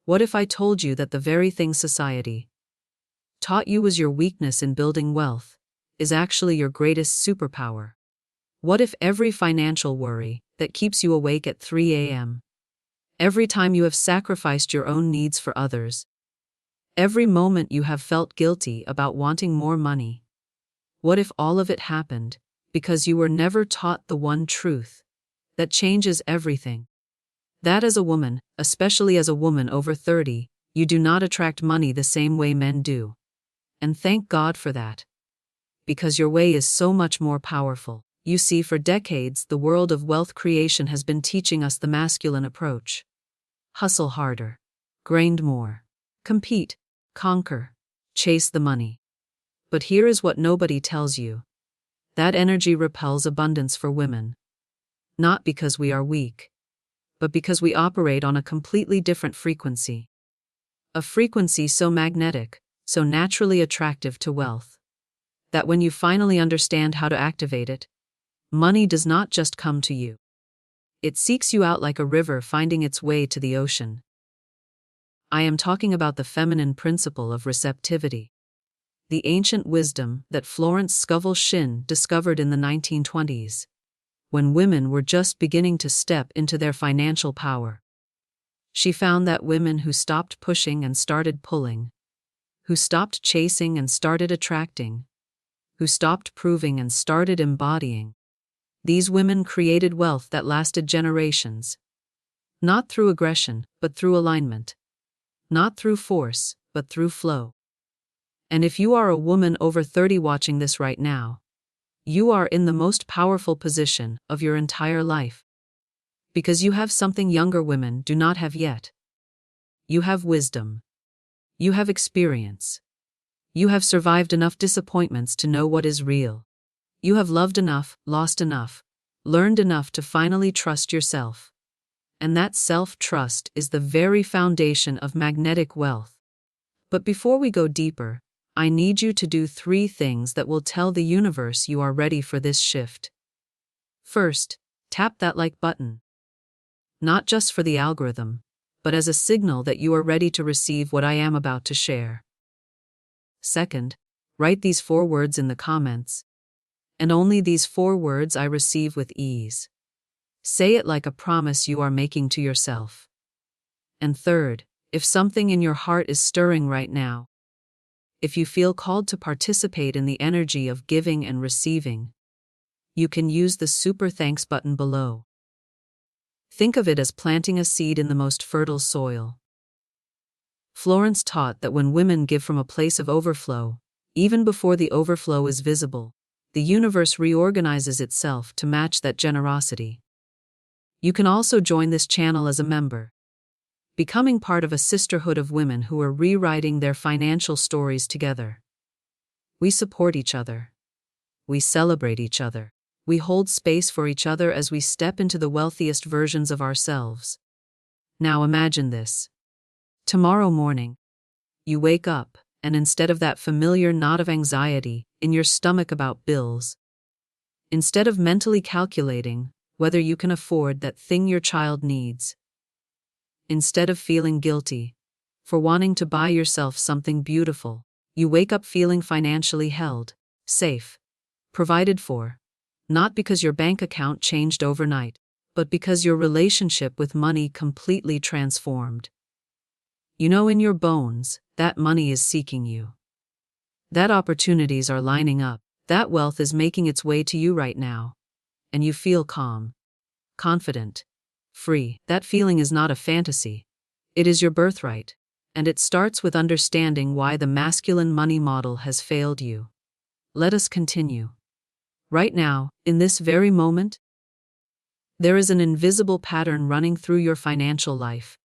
What if I told you that the very thing society taught you was your weakness in building wealth is actually your greatest superpower? What if every financial worry that keeps you awake at 3 a.m., every time you have sacrificed your own needs for others, every moment you have felt guilty about wanting more money, what if all of it happened because you were never taught the one truth that changes everything? That as a woman, especially as a woman over 30, you do not attract money the same way men do. And thank God for that. Because your way is so much more powerful. You see, for decades, the world of wealth creation has been teaching us the masculine approach. Hustle harder. Grind more. Compete. Conquer. Chase the money. But here is what nobody tells you. That energy repels abundance for women. Not because we are weak, but because we operate on a completely different frequency. A frequency so magnetic, so naturally attractive to wealth, that when you finally understand how to activate it, money does not just come to you. It seeks you out like a river finding its way to the ocean. I am talking about the feminine principle of receptivity. The ancient wisdom that Florence Scovel Shinn discovered in the 1920s. When women were just beginning to step into their financial power. She found that women who stopped pushing and started pulling, who stopped chasing and started attracting, who stopped proving and started embodying, these women created wealth that lasted generations. Not through aggression, but through alignment. Not through force, but through flow. And if you are a woman over 30 watching this right now, you are in the most powerful position of your entire life. Because you have something younger women do not have yet. You have wisdom. You have experience. You have survived enough disappointments to know what is real. You have loved enough, lost enough, learned enough to finally trust yourself. And that self-trust is the very foundation of magnetic wealth. But before we go deeper, I need you to do 3 things that will tell the universe you are ready for this shift. First, tap that like button. Not just for the algorithm, but as a signal that you are ready to receive what I am about to share. Second, write these 4 words in the comments. And only these 4 words I receive with ease. Say it like a promise you are making to yourself. And third, if something in your heart is stirring right now, if you feel called to participate in the energy of giving and receiving, you can use the super thanks button below. Think of it as planting a seed in the most fertile soil. Florence taught that when women give from a place of overflow, even before the overflow is visible, the universe reorganizes itself to match that generosity. You can also join this channel as a member, becoming part of a sisterhood of women who are rewriting their financial stories together. We support each other. We celebrate each other. We hold space for each other as we step into the wealthiest versions of ourselves. Now imagine this. Tomorrow morning, you wake up, and instead of that familiar knot of anxiety in your stomach about bills, instead of mentally calculating whether you can afford that thing your child needs, instead of feeling guilty for wanting to buy yourself something beautiful, you wake up feeling financially held, safe, provided for, not because your bank account changed overnight, but because your relationship with money completely transformed. You know in your bones that money is seeking you. That opportunities are lining up, that wealth is making its way to you right now. And you feel calm, confident, free. That feeling is not a fantasy. It is your birthright. And it starts with understanding why the masculine money model has failed you. Let us continue. Right now, in this very moment, there is an invisible pattern running through your financial life.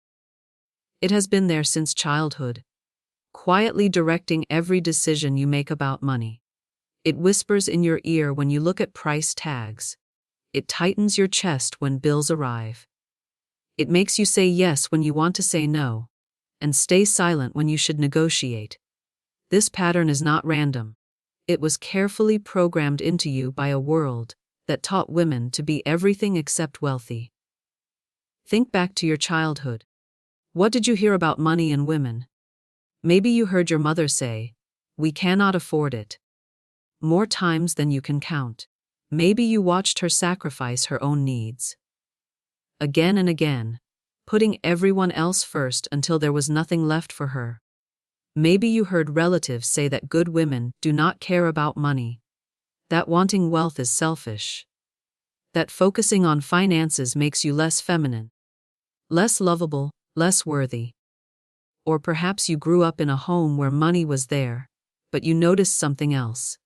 It has been there since childhood, quietly directing every decision you make about money. It whispers in your ear when you look at price tags. It tightens your chest when bills arrive. It makes you say yes when you want to say no, and stay silent when you should negotiate. This pattern is not random. It was carefully programmed into you by a world that taught women to be everything except wealthy. Think back to your childhood. What did you hear about money and women? Maybe you heard your mother say, "We cannot afford it," more times than you can count. Maybe you watched her sacrifice her own needs. Again and again, putting everyone else first until there was nothing left for her. Maybe you heard relatives say that good women do not care about money, that wanting wealth is selfish, that focusing on finances makes you less feminine, less lovable, less worthy. Or perhaps you grew up in a home where money was there, but you noticed something else.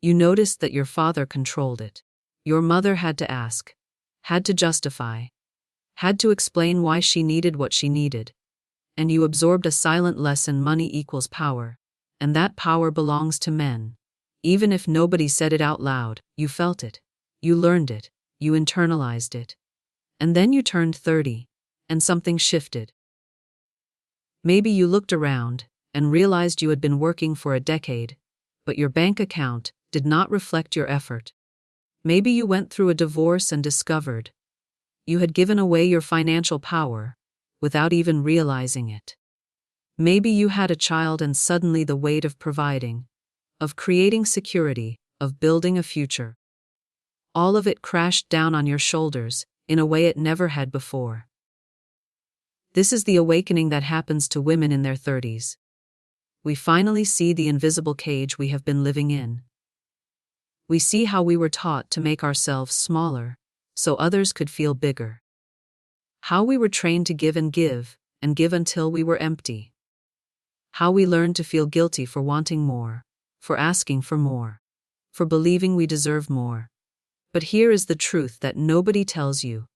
You noticed that your father controlled it. Your mother had to ask, had to justify, had to explain why she needed what she needed. And you absorbed a silent lesson: money equals power, and that power belongs to men. Even if nobody said it out loud, you felt it, you learned it, you internalized it. And then you turned 30, and something shifted. Maybe you looked around and realized you had been working for a decade, but your bank account did not reflect your effort. Maybe you went through a divorce and discovered you had given away your financial power without even realizing it. Maybe you had a child and suddenly the weight of providing, of creating security, of building a future, all of it crashed down on your shoulders in a way it never had before. This is the awakening that happens to women in their 30s. We finally see the invisible cage we have been living in. We see how we were taught to make ourselves smaller so others could feel bigger. How we were trained to give and give until we were empty. How we learned to feel guilty for wanting more, for asking for more, for believing we deserve more. But here is the truth that nobody tells you.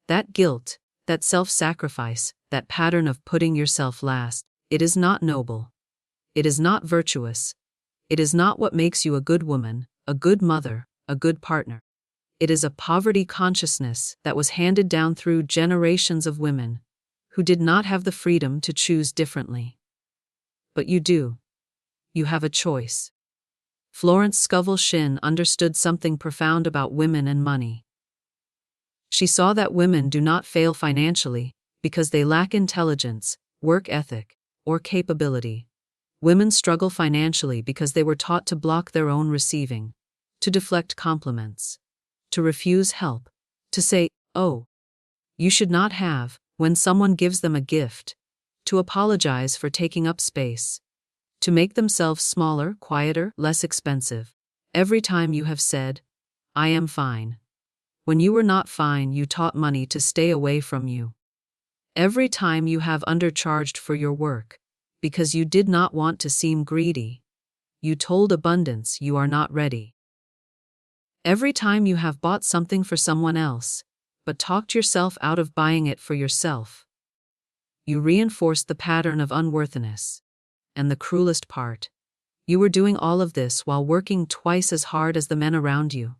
That guilt, that self-sacrifice, that pattern of putting yourself last, it is not noble. It is not virtuous. It is not what makes you a good woman, a good mother, a good partner. It is a poverty consciousness that was handed down through generations of women who did not have the freedom to choose differently. But you do. You have a choice. Florence Scovel Shinn understood something profound about women and money. She saw that women do not fail financially because they lack intelligence, work ethic, or capability. Women struggle financially because they were taught to block their own receiving, to deflect compliments, to refuse help, to say, "Oh, you should not have," when someone gives them a gift, to apologize for taking up space, to make themselves smaller, quieter, less expensive. Every time you have said, "I am fine," when you were not fine, you taught money to stay away from you. Every time you have undercharged for your work, because you did not want to seem greedy, you told abundance you are not ready. Every time you have bought something for someone else, but talked yourself out of buying it for yourself, you reinforced the pattern of unworthiness. And the cruelest part, you were doing all of this while working twice as hard as the men around you.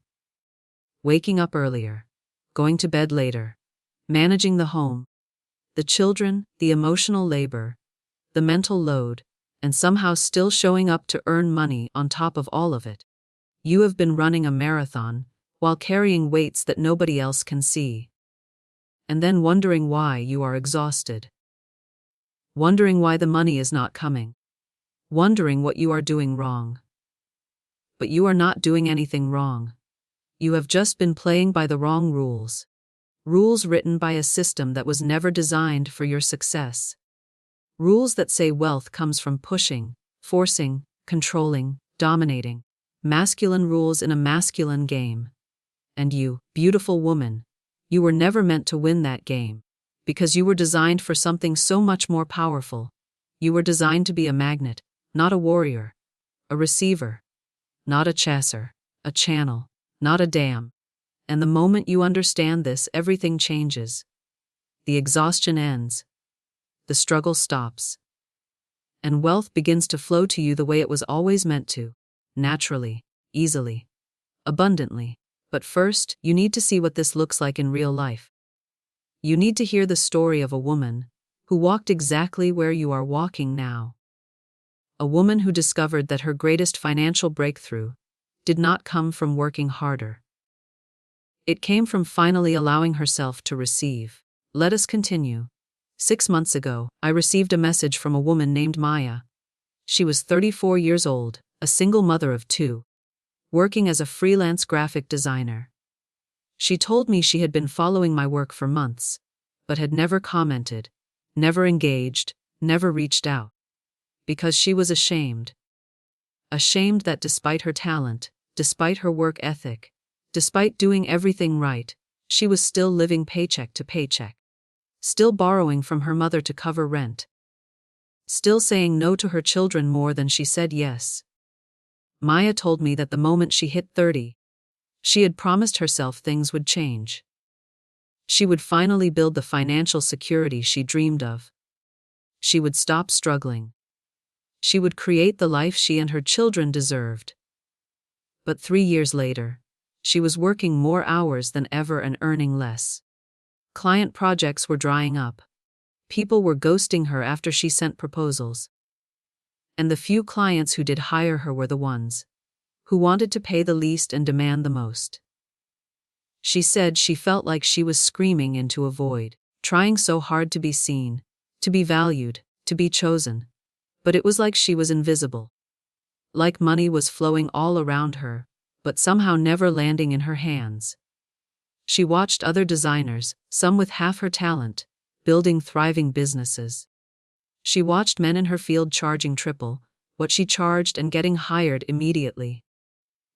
Waking up earlier, going to bed later, managing the home, the children, the emotional labor, the mental load, and somehow still showing up to earn money on top of all of it. You have been running a marathon while carrying weights that nobody else can see. And then wondering why you are exhausted. Wondering why the money is not coming. Wondering what you are doing wrong. But you are not doing anything wrong. You have just been playing by the wrong rules. Rules written by a system that was never designed for your success. Rules that say wealth comes from pushing, forcing, controlling, dominating. Masculine rules in a masculine game. And you, beautiful woman, you were never meant to win that game. Because you were designed for something so much more powerful. You were designed to be a magnet, not a warrior. A receiver. Not a chasser. A channel. Not a dam. And the moment you understand this, everything changes. The exhaustion ends. The struggle stops. And wealth begins to flow to you the way it was always meant to. Naturally, easily, abundantly. But first, you need to see what this looks like in real life. You need to hear the story of a woman who walked exactly where you are walking now. A woman who discovered that her greatest financial breakthrough did not come from working harder. It came from finally allowing herself to receive. Let us continue. 6 months ago, I received a message from a woman named Maya. She was 34 years old, a single mother of 2, working as a freelance graphic designer. She told me she had been following my work for months, but had never commented, never engaged, never reached out. Because she was ashamed. Ashamed that despite her talent, despite her work ethic, despite doing everything right, she was still living paycheck to paycheck. Still borrowing from her mother to cover rent. Still saying no to her children more than she said yes. Maya told me that the moment she hit 30, she had promised herself things would change. She would finally build the financial security she dreamed of. She would stop struggling. She would create the life she and her children deserved. But 3 years later, she was working more hours than ever and earning less. Client projects were drying up. People were ghosting her after she sent proposals. And the few clients who did hire her were the ones who wanted to pay the least and demand the most. She said she felt like she was screaming into a void, trying so hard to be seen, to be valued, to be chosen. But it was like she was invisible. Like money was flowing all around her, but somehow never landing in her hands. She watched other designers, some with half her talent, building thriving businesses. She watched men in her field charging triple what she charged and getting hired immediately.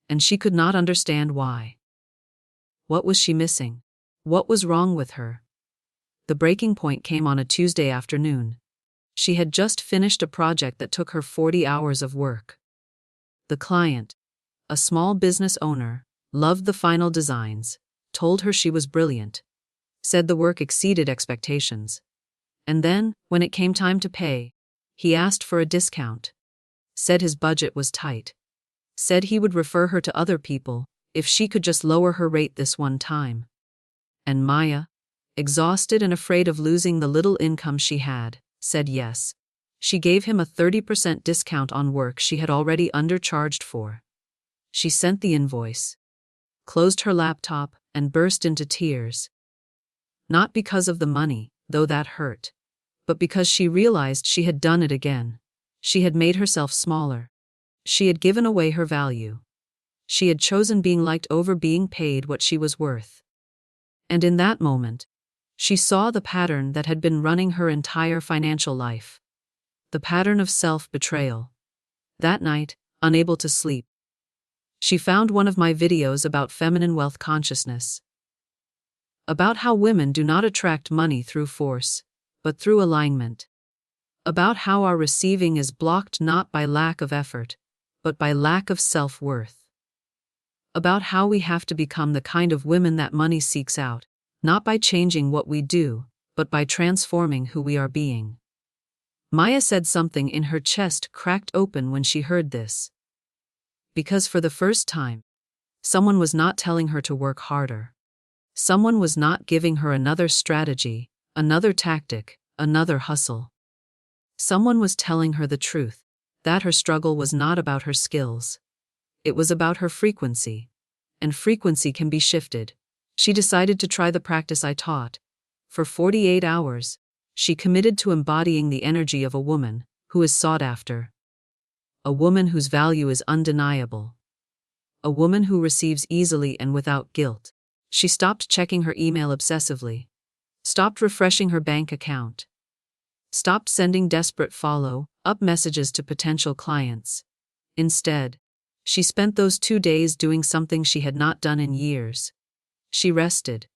And she could not understand why. What was she missing? What was wrong with her? The breaking point came on a Tuesday afternoon. She had just finished a project that took her 40 hours of work. The client, a small business owner, loved the final designs, told her she was brilliant, said the work exceeded expectations. And then, when it came time to pay, he asked for a discount. Said his budget was tight. Said he would refer her to other people if she could just lower her rate this one time. And Maya, exhausted and afraid of losing the little income she had, said yes. She gave him a 30% discount on work she had already undercharged for. She sent the invoice, closed her laptop, and burst into tears. Not because of the money, though that hurt, but because she realized she had done it again. She had made herself smaller. She had given away her value. She had chosen being liked over being paid what she was worth. And in that moment, she saw the pattern that had been running her entire financial life. The pattern of self-betrayal. That night, unable to sleep, she found one of my videos about feminine wealth consciousness. About how women do not attract money through force, but through alignment. About how our receiving is blocked not by lack of effort, but by lack of self-worth. About how we have to become the kind of women that money seeks out, not by changing what we do, but by transforming who we are being. Maya said something in her chest cracked open when she heard this. Because for the first time, someone was not telling her to work harder. Someone was not giving her another strategy, another tactic, another hustle. Someone was telling her the truth, that her struggle was not about her skills. It was about her frequency. And frequency can be shifted. She decided to try the practice I taught. For 48 hours, she committed to embodying the energy of a woman who is sought after. A woman whose value is undeniable. A woman who receives easily and without guilt. She stopped checking her email obsessively. Stopped refreshing her bank account. Stopped sending desperate follow-up messages to potential clients. Instead, she spent those 2 days doing something she had not done in years. She rested.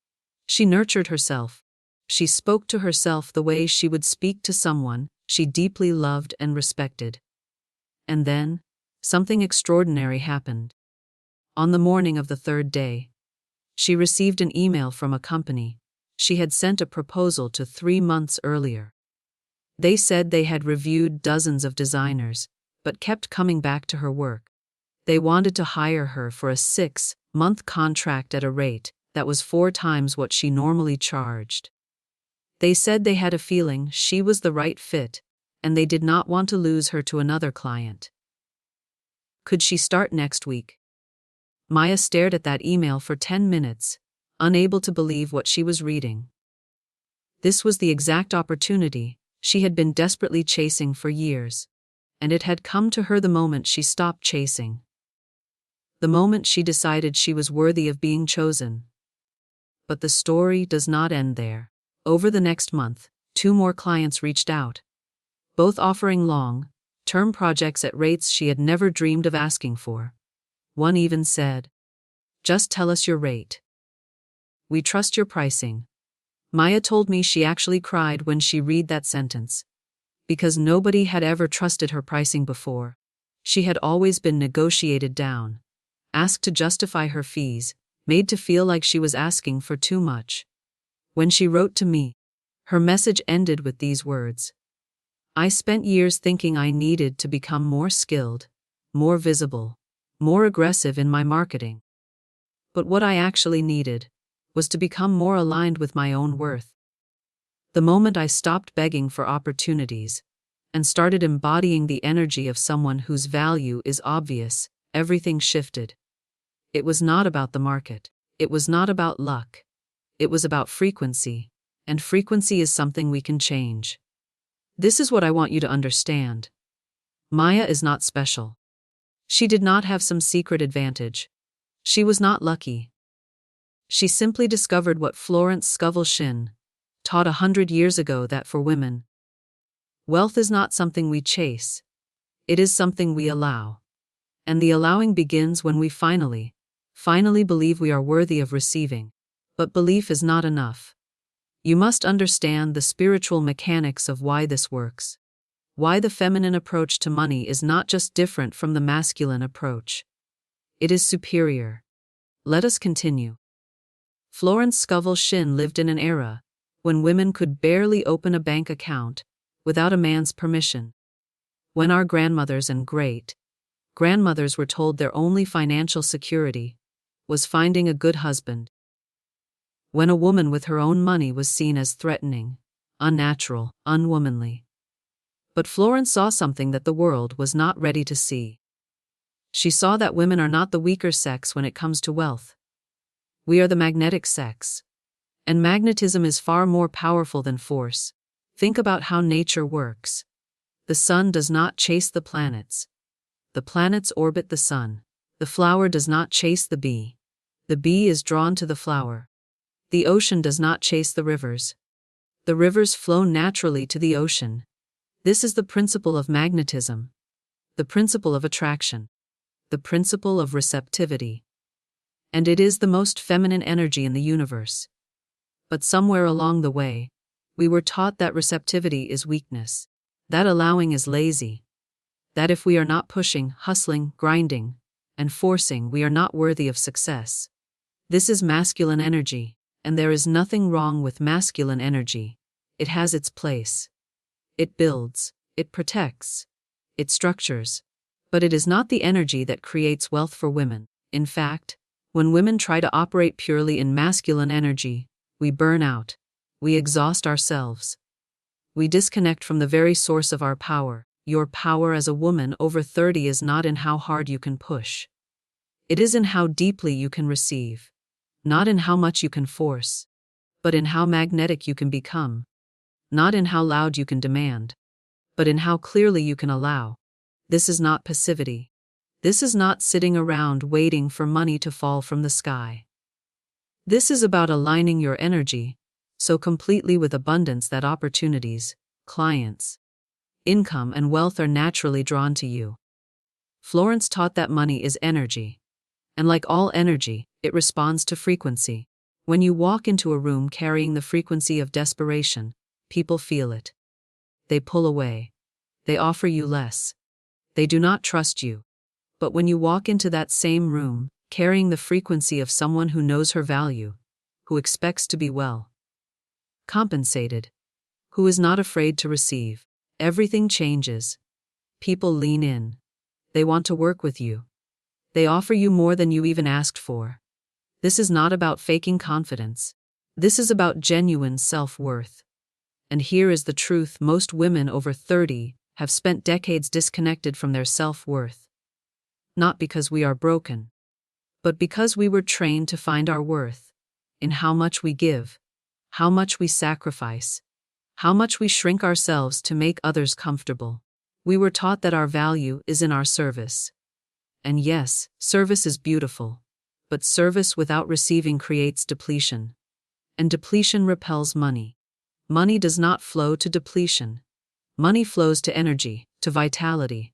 She nurtured herself. She spoke to herself the way she would speak to someone she deeply loved and respected. And then, something extraordinary happened. On the morning of the 3rd day, she received an email from a company she had sent a proposal to 3 months earlier. They said they had reviewed dozens of designers, but kept coming back to her work. They wanted to hire her for a 6-month contract at a rate that was 4 times what she normally charged. They said they had a feeling she was the right fit, and they did not want to lose her to another client. Could she start next week? Maya stared at that email for 10 minutes, unable to believe what she was reading. This was the exact opportunity she had been desperately chasing for years, and it had come to her the moment she stopped chasing. The moment she decided she was worthy of being chosen. But the story does not end there. Over the next month, 2 more clients reached out, both offering long-term projects at rates she had never dreamed of asking for. One even said, "Just tell us your rate. We trust your pricing." Maya told me she actually cried when she read that sentence, because nobody had ever trusted her pricing before. She had always been negotiated down, asked to justify her fees, made to feel like she was asking for too much. When she wrote to me, her message ended with these words: "I spent years thinking I needed to become more skilled, more visible, more aggressive in my marketing. But what I actually needed was to become more aligned with my own worth. The moment I stopped begging for opportunities and started embodying the energy of someone whose value is obvious, everything shifted. It was not about the market. It was not about luck. It was about frequency, and frequency is something we can change. This is what I want you to understand. Maya is not special. She did not have some secret advantage. She was not lucky. She simply discovered what Florence Scovel Shinn taught 100 years ago, that for women, wealth is not something we chase. It is something we allow. And the allowing begins when we finally believe we are worthy of receiving. But belief is not enough. You must understand the spiritual mechanics of why this works. Why the feminine approach to money is not just different from the masculine approach. It is superior. Let us continue. Florence Scovel Shinn lived in an era when women could barely open a bank account without a man's permission. When our grandmothers and great-grandmothers were told their only financial security was finding a good husband. When a woman with her own money was seen as threatening, unnatural, unwomanly. But Florence saw something that the world was not ready to see. She saw that women are not the weaker sex when it comes to wealth. We are the magnetic sex. And magnetism is far more powerful than force. Think about how nature works. The sun does not chase the planets. The planets orbit the sun. The flower does not chase the bee. The bee is drawn to the flower. The ocean does not chase the rivers. The rivers flow naturally to the ocean. This is the principle of magnetism. The principle of attraction. The principle of receptivity. And it is the most feminine energy in the universe. But somewhere along the way, we were taught that receptivity is weakness, that allowing is lazy, that if we are not pushing, hustling, grinding, and forcing, we are not worthy of success. This is masculine energy, and there is nothing wrong with masculine energy. It has its place. It builds, it protects, it structures. But it is not the energy that creates wealth for women. In fact, when women try to operate purely in masculine energy, we burn out. We exhaust ourselves. We disconnect from the very source of our power. Your power as a woman over 30 is not in how hard you can push. It is in how deeply you can receive. Not in how much you can force, but in how magnetic you can become. Not in how loud you can demand, but in how clearly you can allow. This is not passivity. This is not sitting around waiting for money to fall from the sky. This is about aligning your energy so completely with abundance that opportunities, clients, income, and wealth are naturally drawn to you. Florence taught that money is energy. And like all energy, it responds to frequency. When you walk into a room carrying the frequency of desperation, people feel it. They pull away. They offer you less. They do not trust you. But when you walk into that same room, carrying the frequency of someone who knows her value, who expects to be well compensated, who is not afraid to receive, everything changes. People lean in. They want to work with you. They offer you more than you even asked for. This is not about faking confidence. This is about genuine self-worth. And here is the truth: most women over 30 have spent decades disconnected from their self-worth. Not because we are broken, but because we were trained to find our worth in how much we give, how much we sacrifice, how much we shrink ourselves to make others comfortable. We were taught that our value is in our service. And yes, service is beautiful, but service without receiving creates depletion. And depletion repels money. Money does not flow to depletion. Money flows to energy, to vitality.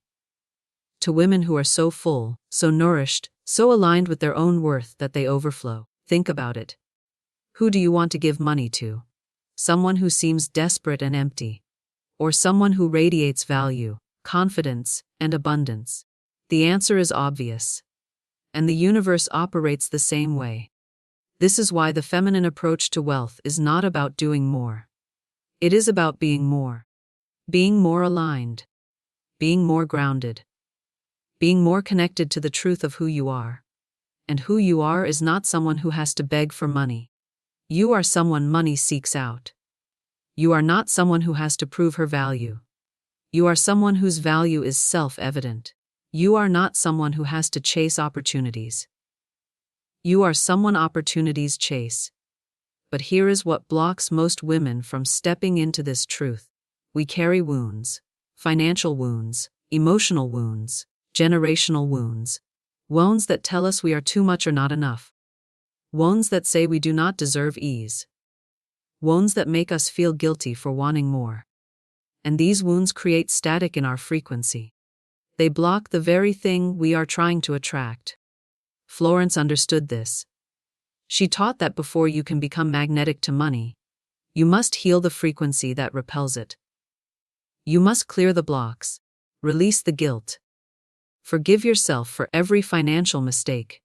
To women who are so full, so nourished, so aligned with their own worth that they overflow. Think about it. Who do you want to give money to? Someone who seems desperate and empty? Or someone who radiates value, confidence, and abundance? The answer is obvious. And the universe operates the same way. This is why the feminine approach to wealth is not about doing more. It is about being more. Being more aligned. Being more grounded. Being more connected to the truth of who you are. And who you are is not someone who has to beg for money. You are someone money seeks out. You are not someone who has to prove her value. You are someone whose value is self-evident. You are not someone who has to chase opportunities. You are someone opportunities chase. But here is what blocks most women from stepping into this truth. We carry wounds, financial wounds, emotional wounds, generational wounds, wounds that tell us we are too much or not enough, wounds that say we do not deserve ease, wounds that make us feel guilty for wanting more. And these wounds create static in our frequency. They block the very thing we are trying to attract. Florence understood this. She taught that before you can become magnetic to money, you must heal the frequency that repels it. You must clear the blocks, release the guilt. Forgive yourself for every financial mistake.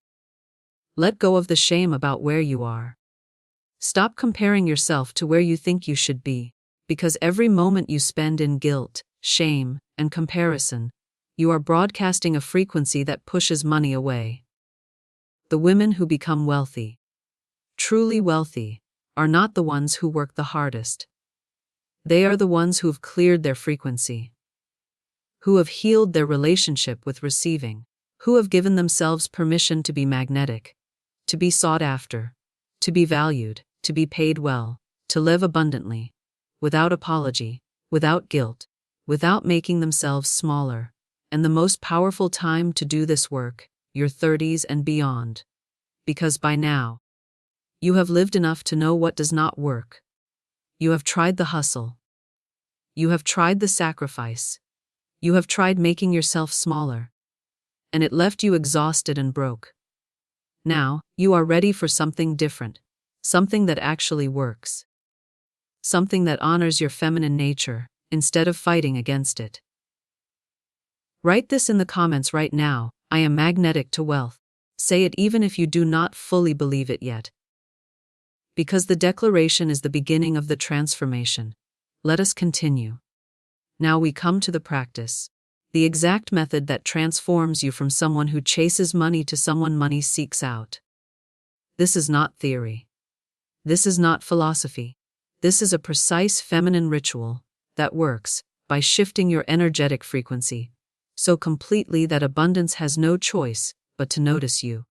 Let go of the shame about where you are. Stop comparing yourself to where you think you should be, because every moment you spend in guilt, shame, and comparison, you are broadcasting a frequency that pushes money away. The women who become wealthy, truly wealthy, are not the ones who work the hardest. They are the ones who have cleared their frequency, who have healed their relationship with receiving, who have given themselves permission to be magnetic, to be sought after, to be valued, to be paid well, to live abundantly, without apology, without guilt, without making themselves smaller. And the most powerful time to do this work, your 30s and beyond. Because by now, you have lived enough to know what does not work. You have tried the hustle. You have tried the sacrifice. You have tried making yourself smaller. And it left you exhausted and broke. Now, you are ready for something different, something that actually works. Something that honors your feminine nature, instead of fighting against it. Write this in the comments right now. I am magnetic to wealth. Say it even if you do not fully believe it yet. Because the declaration is the beginning of the transformation. Let us continue. Now we come to the practice. The exact method that transforms you from someone who chases money to someone money seeks out. This is not theory. This is not philosophy. This is a precise feminine ritual that works by shifting your energetic frequency so completely that abundance has no choice but to notice you.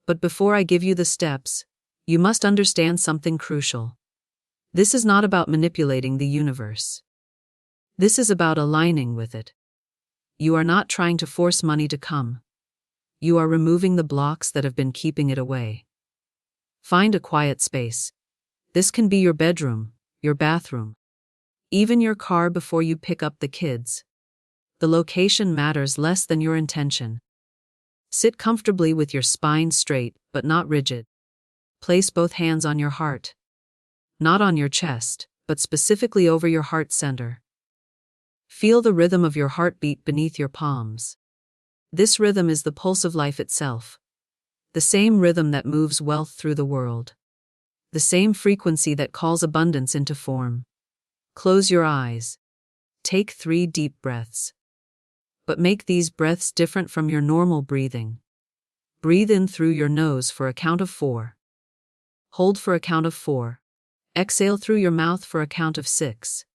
But before I give you the steps, you must understand something crucial. This is not about manipulating the universe. This is about aligning with it. You are not trying to force money to come. You are removing the blocks that have been keeping it away. Find a quiet space. This can be your bedroom, your bathroom, even your car before you pick up the kids. The location matters less than your intention. Sit comfortably with your spine straight but not rigid. Place both hands on your heart. Not on your chest, but specifically over your heart center. Feel the rhythm of your heartbeat beneath your palms. This rhythm is the pulse of life itself. The same rhythm that moves wealth through the world. The same frequency that calls abundance into form. Close your eyes. Take 3 deep breaths. But make these breaths different from your normal breathing. Breathe in through your nose for a count of 4. Hold for a count of 4. Exhale through your mouth for a count of 6.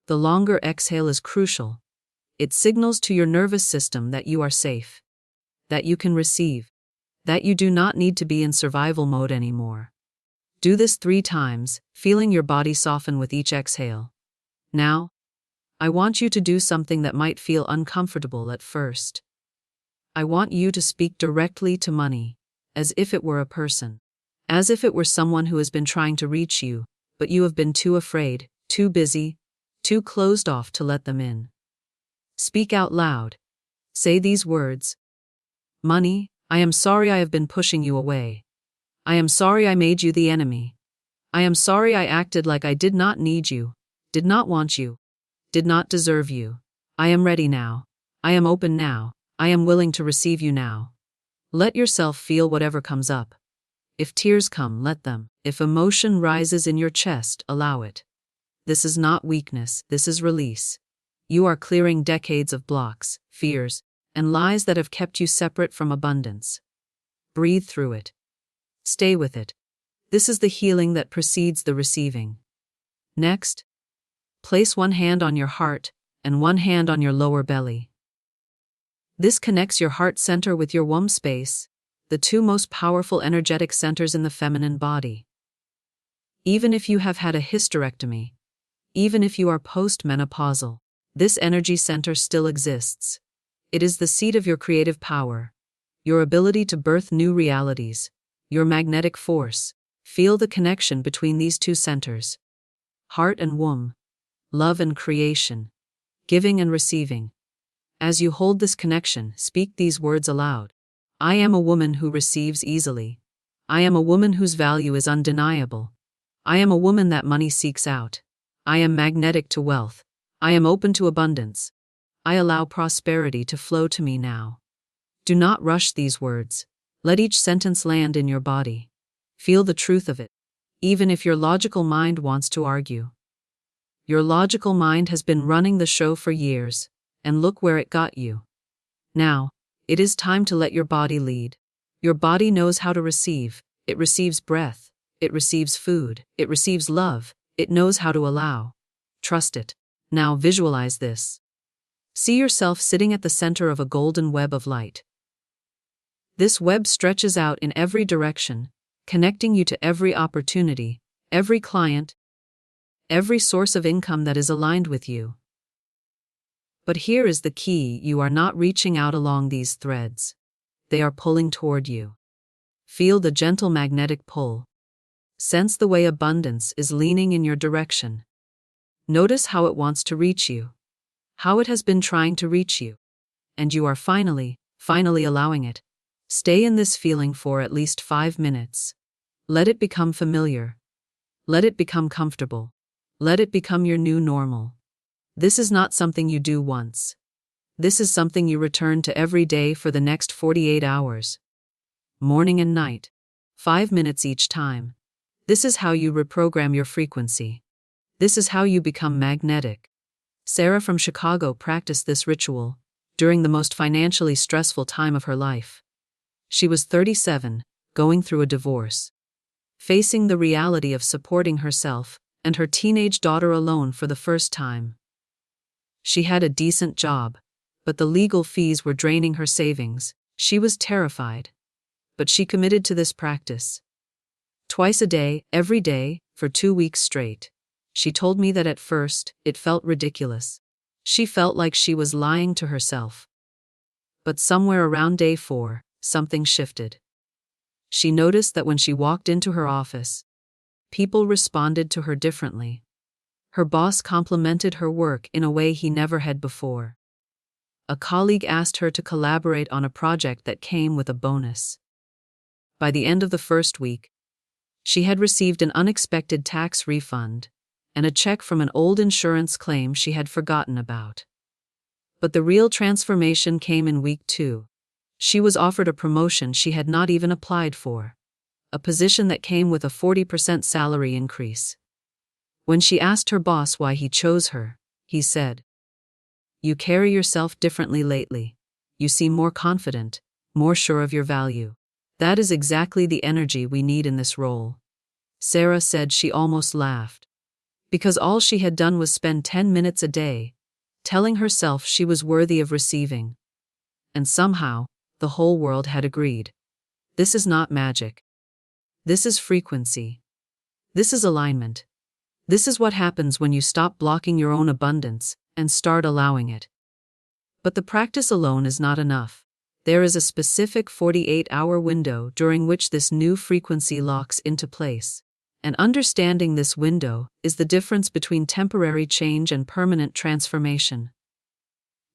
The longer exhale is crucial. It signals to your nervous system that you are safe, that you can receive, that you do not need to be in survival mode anymore. Do this 3 times, feeling your body soften with each exhale. Now, I want you to do something that might feel uncomfortable at first. I want you to speak directly to money, as if it were a person. As if it were someone who has been trying to reach you, but you have been too afraid, too busy, too closed off to let them in. Speak out loud. Say these words. Money, I am sorry I have been pushing you away. I am sorry I made you the enemy. I am sorry I acted like I did not need you, did not want you, did not deserve you. I am ready now. I am open now. I am willing to receive you now. Let yourself feel whatever comes up. If tears come, let them. If emotion rises in your chest, allow it. This is not weakness, this is release. You are clearing decades of blocks, fears, and lies that have kept you separate from abundance. Breathe through it. Stay with it. This is the healing that precedes the receiving. Next, place one hand on your heart and one hand on your lower belly. This connects your heart center with your womb space, the 2 most powerful energetic centers in the feminine body. Even if you have had a hysterectomy, even if you are post-menopausal, this energy center still exists. It is the seat of your creative power, your ability to birth new realities, your magnetic force. Feel the connection between these 2 centers. Heart and womb, love and creation, giving and receiving. As you hold this connection, speak these words aloud. I am a woman who receives easily. I am a woman whose value is undeniable. I am a woman that money seeks out. I am magnetic to wealth. I am open to abundance. I allow prosperity to flow to me now. Do not rush these words. Let each sentence land in your body. Feel the truth of it, even if your logical mind wants to argue. Your logical mind has been running the show for years, and look where it got you. Now, it is time to let your body lead. Your body knows how to receive. It receives breath. It receives food. It receives love. It knows how to allow. Trust it. Now visualize this. See yourself sitting at the center of a golden web of light. This web stretches out in every direction, connecting you to every opportunity, every client, every source of income that is aligned with you. But here is the key: you are not reaching out along these threads. They are pulling toward you. Feel the gentle magnetic pull. Sense the way abundance is leaning in your direction. Notice how it wants to reach you, how it has been trying to reach you, and you are finally allowing it. Stay in this feeling for at least 5 minutes. Let it become familiar. Let it become comfortable. Let it become your new normal. This is not something you do once. This is something you return to every day for the next 48 hours. Morning and night. 5 minutes each time. This is how you reprogram your frequency. This is how you become magnetic. Sarah from Chicago practiced this ritual during the most financially stressful time of her life. She was 37, going through a divorce, facing the reality of supporting herself and her teenage daughter alone for the first time. She had a decent job, but the legal fees were draining her savings. She was terrified, but she committed to this practice. Twice a day, every day, for 2 weeks straight. She told me that at first, it felt ridiculous. She felt like she was lying to herself. But somewhere around day 4, something shifted. She noticed that when she walked into her office, people responded to her differently. Her boss complimented her work in a way he never had before. A colleague asked her to collaborate on a project that came with a bonus. By the end of the first week, she had received an unexpected tax refund and a check from an old insurance claim she had forgotten about. But the real transformation came in week 2. She was offered a promotion she had not even applied for, a position that came with a 40% salary increase. When she asked her boss why he chose her, he said, "You carry yourself differently lately. You seem more confident, more sure of your value. That is exactly the energy we need in this role." Sarah said she almost laughed, because all she had done was spend 10 minutes a day, telling herself she was worthy of receiving. And somehow, the whole world had agreed. This is not magic. This is frequency. This is alignment. This is what happens when you stop blocking your own abundance and start allowing it. But the practice alone is not enough. There is a specific 48-hour window during which this new frequency locks into place. And understanding this window is the difference between temporary change and permanent transformation.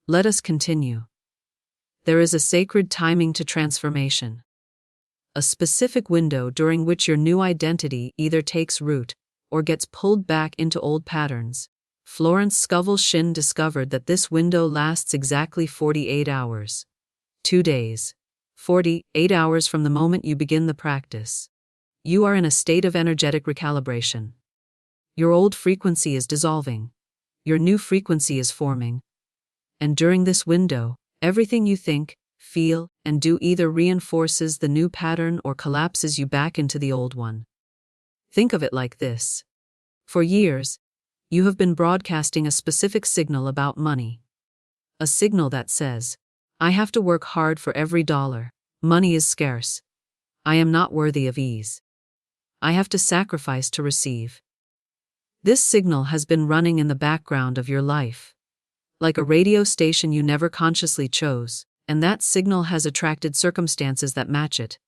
Let us continue. There is a sacred timing to transformation. A specific window during which your new identity either takes root or gets pulled back into old patterns. Florence Scovel Shinn discovered that this window lasts exactly 48 hours. 2 days. 48 hours from the moment you begin the practice. You are in a state of energetic recalibration. Your old frequency is dissolving. Your new frequency is forming. And during this window, everything you think, feel, and do either reinforces the new pattern or collapses you back into the old one. Think of it like this. For years, you have been broadcasting a specific signal about money. A signal that says, I have to work hard for every dollar. Money is scarce. I am not worthy of ease. I have to sacrifice to receive. This signal has been running in the background of your life. Like a radio station you never consciously chose, and that signal has attracted circumstances that match it.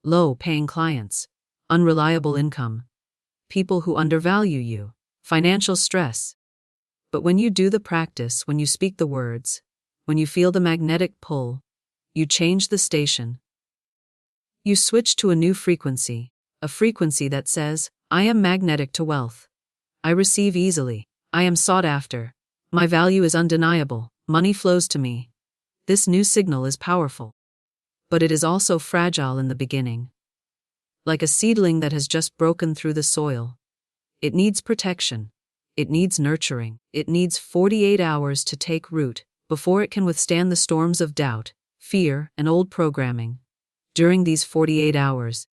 Low-paying clients, unreliable income, people who undervalue you, financial stress. But when you do the practice, when you speak the words, when you feel the magnetic pull, you change the station. You switch to a new frequency, a frequency that says, I am magnetic to wealth. I receive easily. I am sought after. My value is undeniable. Money flows to me. This new signal is powerful. But it is also fragile in the beginning. Like a seedling that has just broken through the soil. It needs protection. It needs nurturing. It needs 48 hours to take root before it can withstand the storms of doubt, fear, and old programming. During these 48 hours,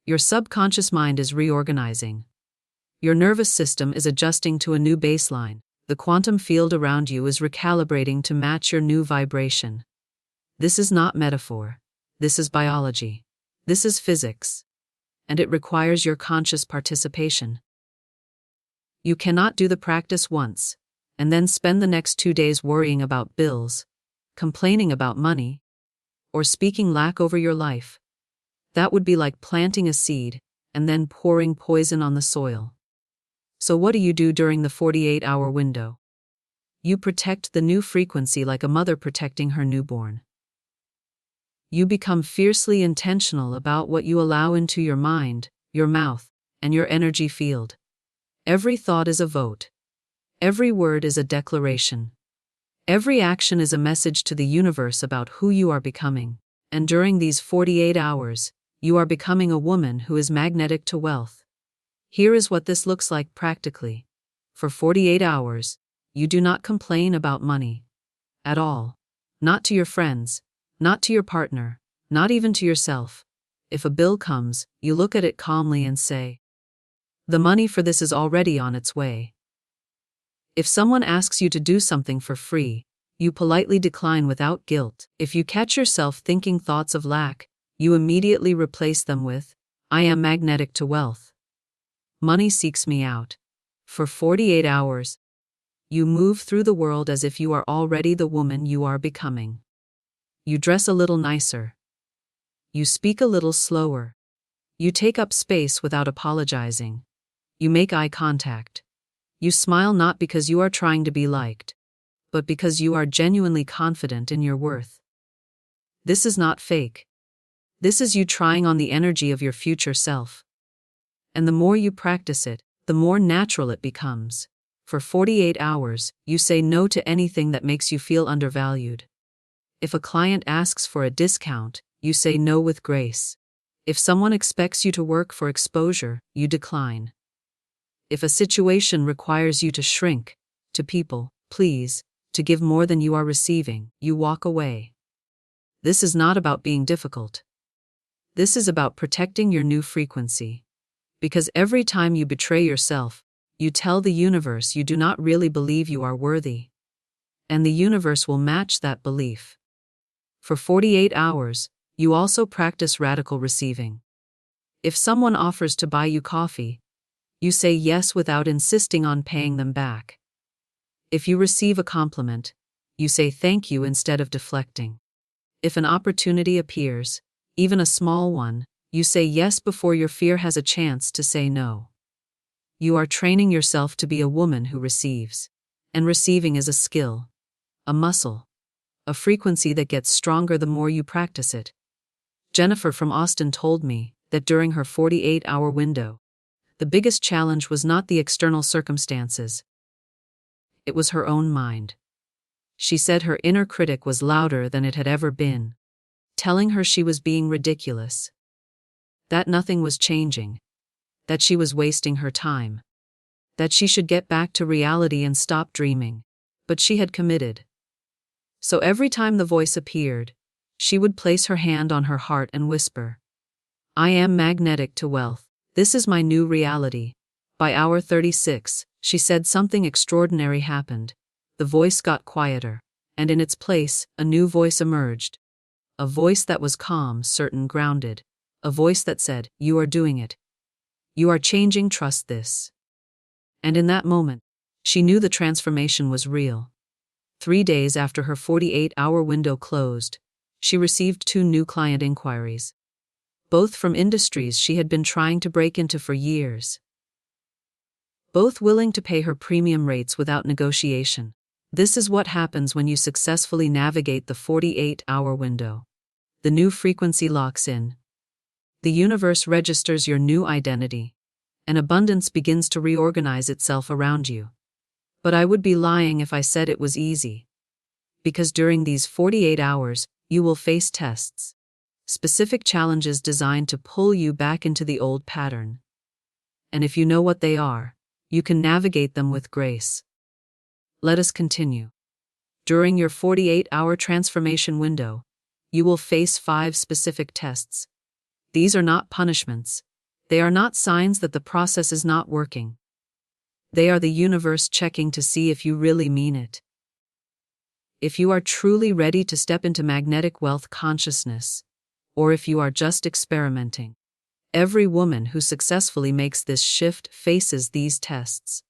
your subconscious mind is reorganizing. Your nervous system is adjusting to a new baseline. The quantum field around you is recalibrating to match your new vibration. This is not metaphor. This is biology. This is physics. And it requires your conscious participation. You cannot do the practice once, and then spend the next 2 days worrying about bills, complaining about money, or speaking lack over your life. That would be like planting a seed, and then pouring poison on the soil. So what do you do during the 48-hour window? You protect the new frequency like a mother protecting her newborn. You become fiercely intentional about what you allow into your mind, your mouth, and your energy field. Every thought is a vote. Every word is a declaration. Every action is a message to the universe about who you are becoming. And during these 48 hours, you are becoming a woman who is magnetic to wealth. Here is what this looks like practically. For 48 hours, you do not complain about money. At all. Not to your friends, not to your partner, not even to yourself. If a bill comes, you look at it calmly and say, the money for this is already on its way. If someone asks you to do something for free, you politely decline without guilt. If you catch yourself thinking thoughts of lack, you immediately replace them with, I am magnetic to wealth. Money seeks me out. For 48 hours, you move through the world as if you are already the woman you are becoming. You dress a little nicer. You speak a little slower. You take up space without apologizing. You make eye contact. You smile not because you are trying to be liked, but because you are genuinely confident in your worth. This is not fake. This is you trying on the energy of your future self. And the more you practice it, the more natural it becomes. For 48 hours, you say no to anything that makes you feel undervalued. If a client asks for a discount, you say no with grace. If someone expects you to work for exposure, you decline. If a situation requires you to shrink, to people, please, to give more than you are receiving, you walk away. This is not about being difficult. This is about protecting your new frequency. Because every time you betray yourself, you tell the universe you do not really believe you are worthy. And the universe will match that belief. For 48 hours, you also practice radical receiving. If someone offers to buy you coffee, You say yes without insisting on paying them back. If you receive a compliment, you say thank you instead of deflecting. If an opportunity appears, even a small one, you say yes before your fear has a chance to say no. You are training yourself to be a woman who receives. And receiving is a skill, a muscle, a frequency that gets stronger the more you practice it. Jennifer from Austin told me that during her 48-hour window, the biggest challenge was not the external circumstances. It was her own mind. She said her inner critic was louder than it had ever been, telling her she was being ridiculous, that nothing was changing, that she was wasting her time, that she should get back to reality and stop dreaming, but she had committed. So every time the voice appeared, she would place her hand on her heart and whisper, "I am magnetic to wealth. This is my new reality." By hour 36, she said something extraordinary happened. The voice got quieter, and in its place, a new voice emerged. A voice that was calm, certain, grounded. A voice that said, "You are doing it. You are changing, trust this." And in that moment, she knew the transformation was real. 3 days after her 48-hour window closed, she received 2 new client inquiries, both from industries she had been trying to break into for years. Both willing to pay her premium rates without negotiation. This is what happens when you successfully navigate the 48-hour window. The new frequency locks in. The universe registers your new identity, and abundance begins to reorganize itself around you. But I would be lying if I said it was easy. Because during these 48 hours, you will face tests. Specific challenges designed to pull you back into the old pattern. And if you know what they are, you can navigate them with grace. Let us continue. During your 48-hour transformation window, you will face 5 specific tests. These are not punishments. They are not signs that the process is not working. They are the universe checking to see if you really mean it. If you are truly ready to step into magnetic wealth consciousness, or if you are just experimenting. Every woman who successfully makes this shift faces these tests.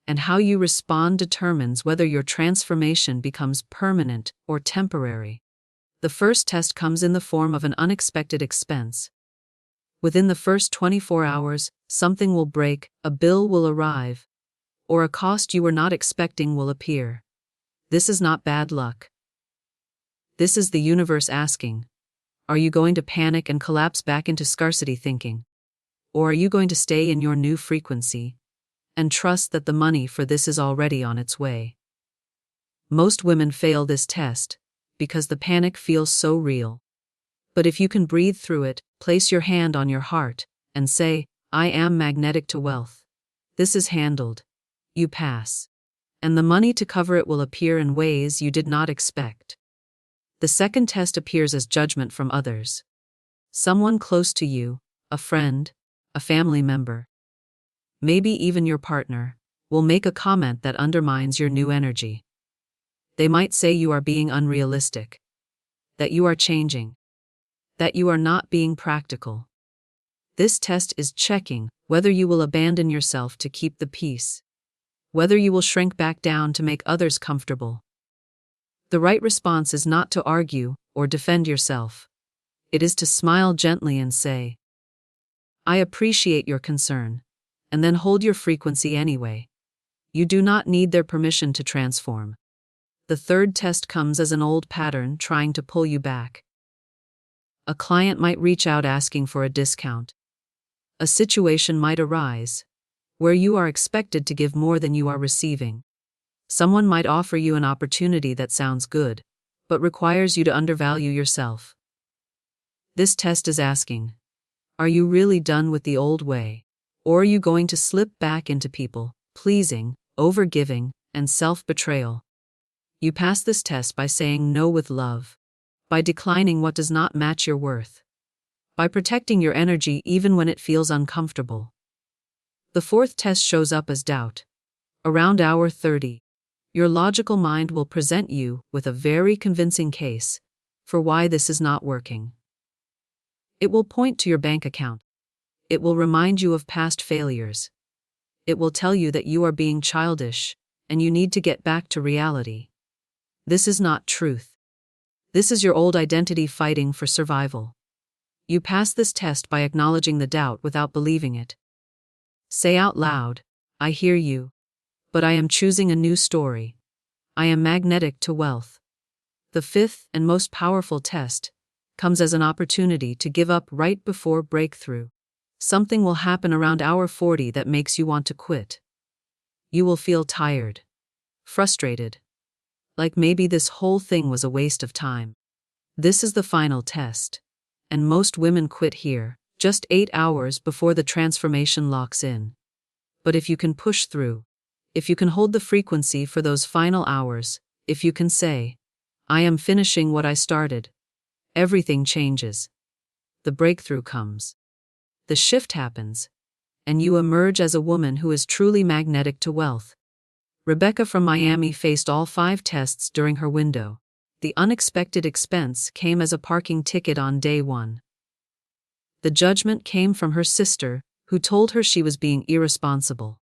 And how you respond determines whether your transformation becomes permanent or temporary. The first test comes in the form of an unexpected expense. Within the first 24 hours, something will break, a bill will arrive, or a cost you were not expecting will appear. This is not bad luck. This is the universe asking, are you going to panic and collapse back into scarcity thinking? Or are you going to stay in your new frequency and trust that the money for this is already on its way? Most women fail this test because the panic feels so real. But if you can breathe through it, place your hand on your heart and say, "I am magnetic to wealth. This is handled." You pass. And the money to cover it will appear in ways you did not expect. The second test appears as judgment from others. Someone close to you, a friend, a family member, maybe even your partner, will make a comment that undermines your new energy. They might say you are being unrealistic, that you are changing, that you are not being practical. This test is checking whether you will abandon yourself to keep the peace, whether you will shrink back down to make others comfortable. The right response is not to argue or defend yourself. It is to smile gently and say, "I appreciate your concern," and then hold your frequency anyway. You do not need their permission to transform. The third test comes as an old pattern trying to pull you back. A client might reach out asking for a discount. A situation might arise where you are expected to give more than you are receiving. Someone might offer you an opportunity that sounds good, but requires you to undervalue yourself. This test is asking, are you really done with the old way? Or are you going to slip back into people pleasing, overgiving, and self-betrayal? You pass this test by saying no with love, by declining what does not match your worth, by protecting your energy even when it feels uncomfortable. The fourth test shows up as doubt. Around hour 30, your logical mind will present you with a very convincing case for why this is not working. It will point to your bank account. It will remind you of past failures. it will tell you that you are being childish, and you need to get back to reality. This is not truth. This is your old identity fighting for survival. You pass this test by acknowledging the doubt without believing it. Say out loud, I hear you. But I am choosing a new story. I am magnetic to wealth. The fifth and most powerful test comes as an opportunity to give up right before breakthrough. Something will happen around hour 40 that makes you want to quit. You will feel tired, frustrated, like maybe this whole thing was a waste of time. This is the final test, and most women quit here, just 8 hours before the transformation locks in. But if you can push through, if you can hold the frequency for those final hours, if you can say, I am finishing what I started, everything changes. The breakthrough comes. The shift happens, and you emerge as a woman who is truly magnetic to wealth. Rebecca from Miami faced all 5 tests during her window. The unexpected expense came as a parking ticket on day 1. The judgment came from her sister, who told her she was being irresponsible.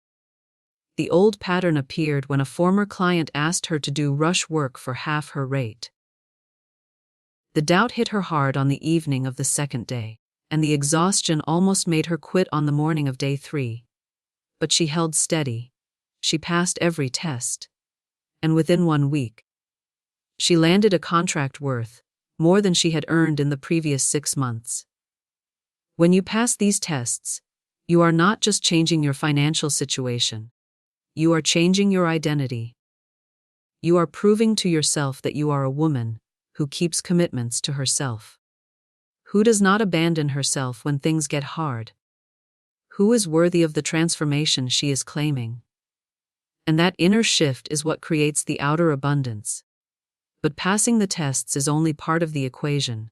The old pattern appeared when a former client asked her to do rush work for half her rate. The doubt hit her hard on the evening of the second day, and the exhaustion almost made her quit on the morning of day 3. But she held steady. She passed every test. And within 1 week, she landed a contract worth more than she had earned in the previous 6 months. When you pass these tests, you are not just changing your financial situation. You are changing your identity. You are proving to yourself that you are a woman who keeps commitments to herself. Who does not abandon herself when things get hard? Who is worthy of the transformation she is claiming? And that inner shift is what creates the outer abundance. But passing the tests is only part of the equation.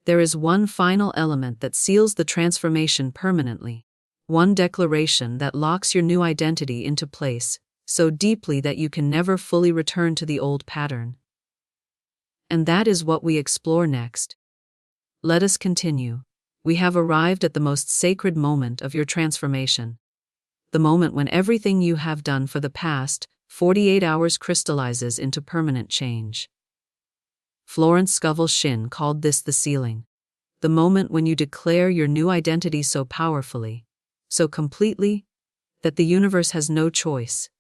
There is one final element that seals the transformation permanently. One declaration that locks your new identity into place so deeply that you can never fully return to the old pattern. And that is what we explore next. Let us continue. We have arrived at the most sacred moment of your transformation. The moment when everything you have done for the past 48 hours crystallizes into permanent change. Florence Scovel Shinn called this the sealing. The moment when you declare your new identity so powerfully, so completely, that the universe has no choice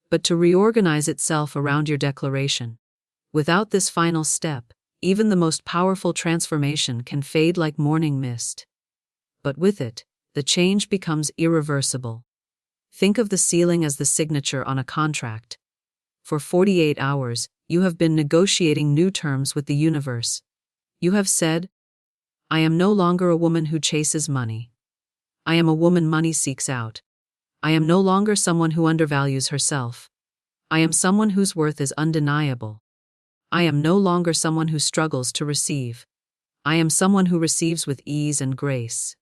but to reorganize itself around your declaration. Without this final step, even the most powerful transformation can fade like morning mist. But with it, the change becomes irreversible. Think of the sealing as the signature on a contract. For 48 hours, you have been negotiating new terms with the universe. You have said, I am no longer a woman who chases money. I am a woman money seeks out. I am no longer someone who undervalues herself. I am someone whose worth is undeniable. I am no longer someone who struggles to receive. I am someone who receives with ease and grace.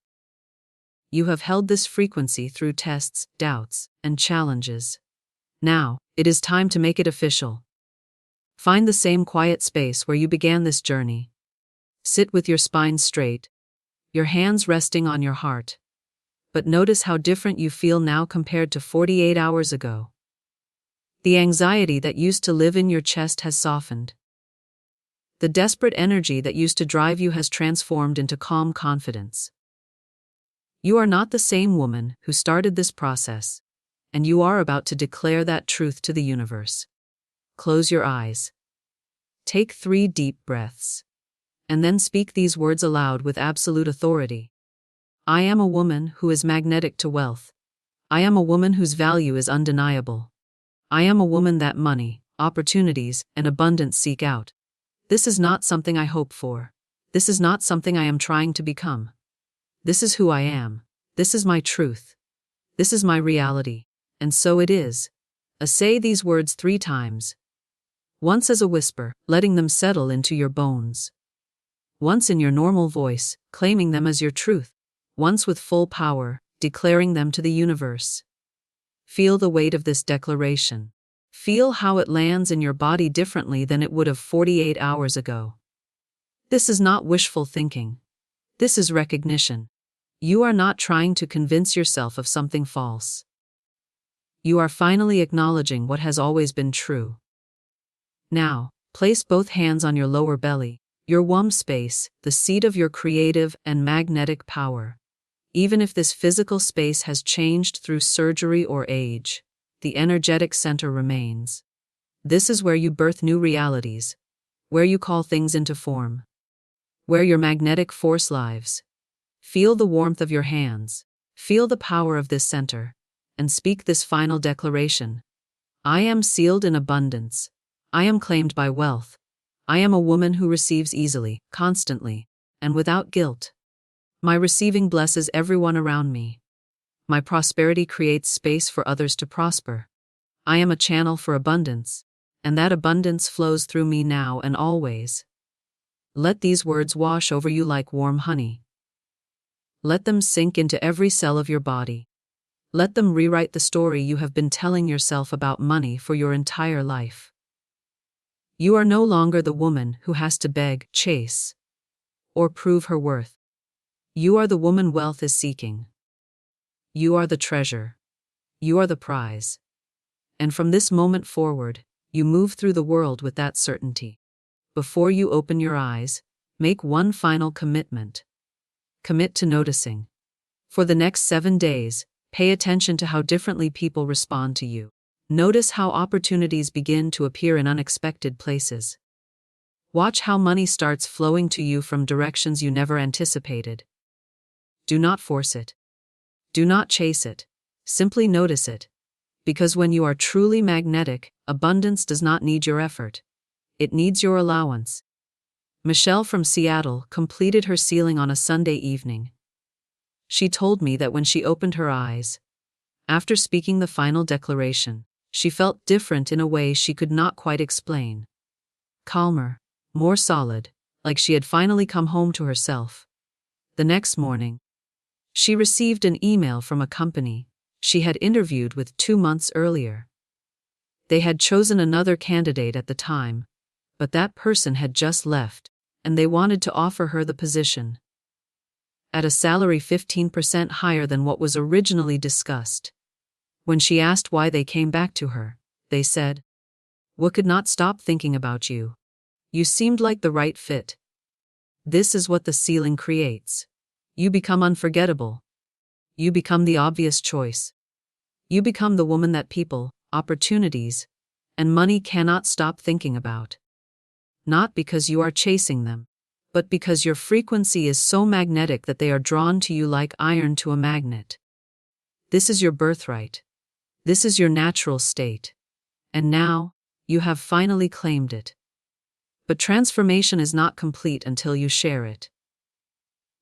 You have held this frequency through tests, doubts, and challenges. Now, it is time to make it official. Find the same quiet space where you began this journey. Sit with your spine straight, your hands resting on your heart. But notice how different you feel now compared to 48 hours ago. The anxiety that used to live in your chest has softened. The desperate energy that used to drive you has transformed into calm confidence. You are not the same woman who started this process, and you are about to declare that truth to the universe. Close your eyes. Take 3 deep breaths. And then speak these words aloud with absolute authority. I am a woman who is magnetic to wealth. I am a woman whose value is undeniable. I am a woman that money, opportunities, and abundance seek out. This is not something I hope for. This is not something I am trying to become. This is who I am. This is my truth. This is my reality. And so it is. Say these words 3 times. Once as a whisper, letting them settle into your bones. Once in your normal voice, claiming them as your truth. Once with full power, declaring them to the universe. Feel the weight of this declaration. Feel how it lands in your body differently than it would have 48 hours ago. This is not wishful thinking. This is recognition. You are not trying to convince yourself of something false. You are finally acknowledging what has always been true. Now, place both hands on your lower belly, your womb space, the seat of your creative and magnetic power. Even if this physical space has changed through surgery or age, the energetic center remains. This is where you birth new realities, where you call things into form, where your magnetic force lives. Feel the warmth of your hands, feel the power of this center, and speak this final declaration. I am sealed in abundance. I am claimed by wealth. I am a woman who receives easily, constantly, and without guilt. My receiving blesses everyone around me. My prosperity creates space for others to prosper. I am a channel for abundance, and that abundance flows through me now and always. Let these words wash over you like warm honey. Let them sink into every cell of your body. Let them rewrite the story you have been telling yourself about money for your entire life. You are no longer the woman who has to beg, chase, or prove her worth. You are the woman wealth is seeking. You are the treasure. You are the prize. And from this moment forward, you move through the world with that certainty. Before you open your eyes, make one final commitment. Commit to noticing. For the next 7 days, pay attention to how differently people respond to you. Notice how opportunities begin to appear in unexpected places. Watch how money starts flowing to you from directions you never anticipated. Do not force it. Do not chase it. Simply notice it. Because when you are truly magnetic, abundance does not need your effort. It needs your allowance. Michelle from Seattle completed her sealing on a Sunday evening. She told me that when she opened her eyes, after speaking the final declaration, she felt different in a way she could not quite explain. Calmer, more solid, like she had finally come home to herself. The next morning, she received an email from a company she had interviewed with 2 months earlier. They had chosen another candidate at the time, but that person had just left, and they wanted to offer her the position at a salary 15% higher than what was originally discussed. When she asked why they came back to her, they said, "We could not stop thinking about you. You seemed like the right fit." This is what the sealing creates. You become unforgettable. You become the obvious choice. You become the woman that people, opportunities, and money cannot stop thinking about. Not because you are chasing them, but because your frequency is so magnetic that they are drawn to you like iron to a magnet. This is your birthright. This is your natural state. And now, you have finally claimed it. But transformation is not complete until you share it.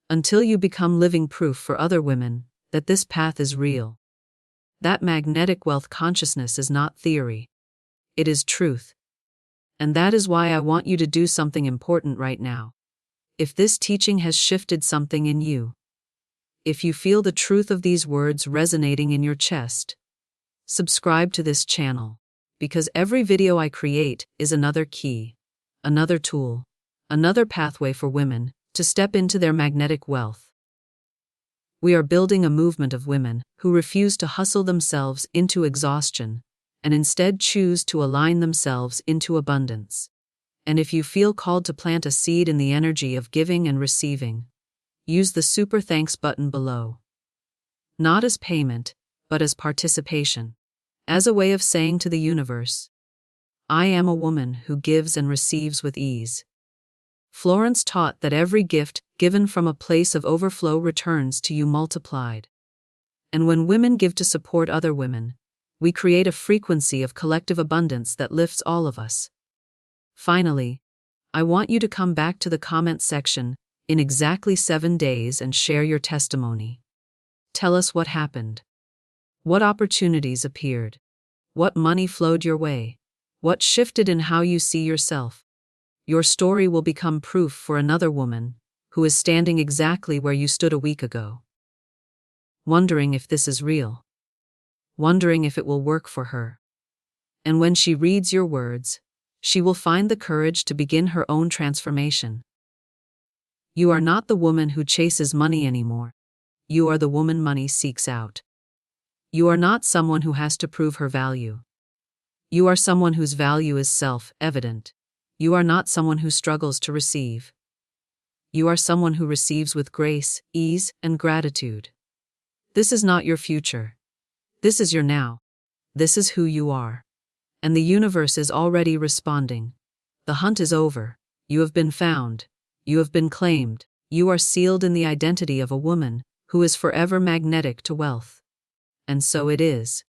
Until you become living proof for other women that this path is real. That magnetic wealth consciousness is not theory. It is truth. And that is why I want you to do something important right now. If this teaching has shifted something in you, if you feel the truth of these words resonating in your chest, subscribe to this channel, because every video I create is another key, another tool, another pathway for women to step into their magnetic wealth. We are building a movement of women who refuse to hustle themselves into exhaustion and instead choose to align themselves into abundance. And if you feel called to plant a seed in the energy of giving and receiving, use the super thanks button below. Not as payment, but as participation. As a way of saying to the universe, I am a woman who gives and receives with ease. Florence taught that every gift given from a place of overflow returns to you multiplied. And when women give to support other women, we create a frequency of collective abundance that lifts all of us. Finally, I want you to come back to the comment section in exactly 7 days and share your testimony. Tell us what happened. What opportunities appeared? What money flowed your way? What shifted in how you see yourself? Your story will become proof for another woman who is standing exactly where you stood a week ago. Wondering if this is real. Wondering if it will work for her. And when she reads your words, she will find the courage to begin her own transformation. You are not the woman who chases money anymore. You are the woman money seeks out. You are not someone who has to prove her value. You are someone whose value is self-evident. You are not someone who struggles to receive. You are someone who receives with grace, ease, and gratitude. This is not your future. This is your now. This is who you are. And the universe is already responding. The hunt is over. You have been found. You have been claimed. You are sealed in the identity of a woman who is forever magnetic to wealth. And so it is.